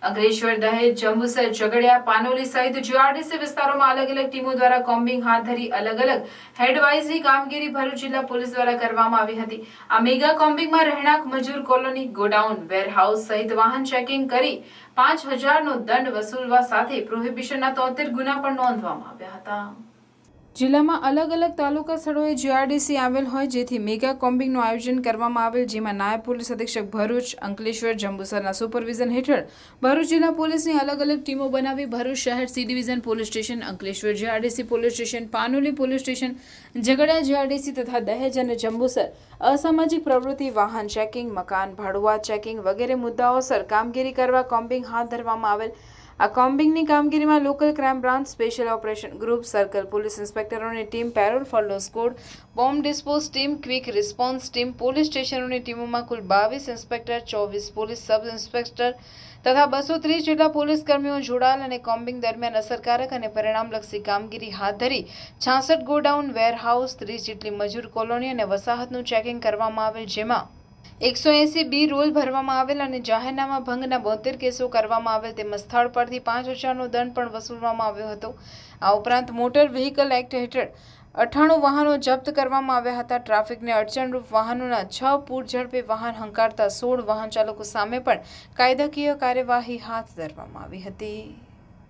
અંકલેશ્વર, દહેજ, જંબુસર, ઝઘડિયા, પાનોલી સહિત જીઆરડીસી વિસ્તારોમાં અલગ અલગ ટીમો દ્વારા કોમ્બિંગ હાથ ધરી અલગ અલગ હેડવાઇઝની કામગીરી ભરૂચ જિલ્લા પોલીસ દ્વારા કરવામાં આવી હતી. આ મેગા કોમ્બિંગમાં રહેણાંક મજૂર કોલોની, ગોડાઉન, વેરહાઉસ સહિત વાહન ચેકિંગ કરી 5,000નો દંડ વસૂલવા સાથે પ્રોહિબિશનના 73 ગુના પણ નોંધવામાં આવ્યા હતા. જિલ્લામાં અલગ અલગ તાલુકા સ્થળોએ જીઆરડીસી આવેલ હોય જેથી મેગા કોમ્બિંગનું આયોજન કરવામાં આવેલ, જેમાં નાયબ પોલીસ અધિક્ષક ભરૂચ, અંકલેશ્વર, જંબુસરના સુપરવિઝન હેઠળ ભરૂચ જિલ્લા પોલીસની અલગ અલગ ટીમો બનાવી ભરૂચ શહેર C division police station, Ankleshwar GRDC police station, Panoli police station, Jhagadia GRDC તથા દહેજ અને જંબુસર અસામાજિક પ્રવૃત્તિ, વાહન ચેકિંગ, મકાન ભાડુઆત ચેકિંગ વગેરે મુદ્દાઓસર કામગીરી કરવા કોમ્બિંગ હાથ ધરવામાં આવેલ. આ કોમ્બિંગની કામગીરીમાં local crime branch, special operation group, circle police ઇન્સ્પેક્ટરોની team, parole follow squad, bomb dispose team, quick response team, police સ્ટેશનોની ટીમોમાં કુલ 22 ઇન્સ્પેક્ટર, 24 પોલીસ સબ ઇન્સ્પેક્ટર તથા 230 જેટલા પોલીસ કર્મીઓ જોડાયેલ અને કોમ્બિંગ દરમિયાન અસરકારક અને પરિણામલક્ષી કામગીરી હાથ ધરી 66 ગોડાઉન, વેરહાઉસ, 30 જેટલી મજૂર કોલોની અને વસાહતનું ચેકિંગ કરવામાં આવેલ, જેમાં 180 બી રોલ ભરવામાં આવેલ અને જાહેરનામા ભંગના 72 કેસો કરવામાં આવેલ તેમજ સ્થળ પરથી 5,000નો દંડ પણ વસૂલવામાં આવ્યો હતો. આ ઉપરાંત મોટર વ્હીકલ એક્ટ હેઠળ 98 વાહનો જપ્ત કરવામાં આવ્યા હતા. ટ્રાફિકને અડચણરૂપ વાહનોના 6 પૂરઝડપે વાહન હંકારતા 16 વાહન ચાલકો સામે પણ કાયદાકીય કાર્યવાહી હાથ ધરવામાં આવી હતી.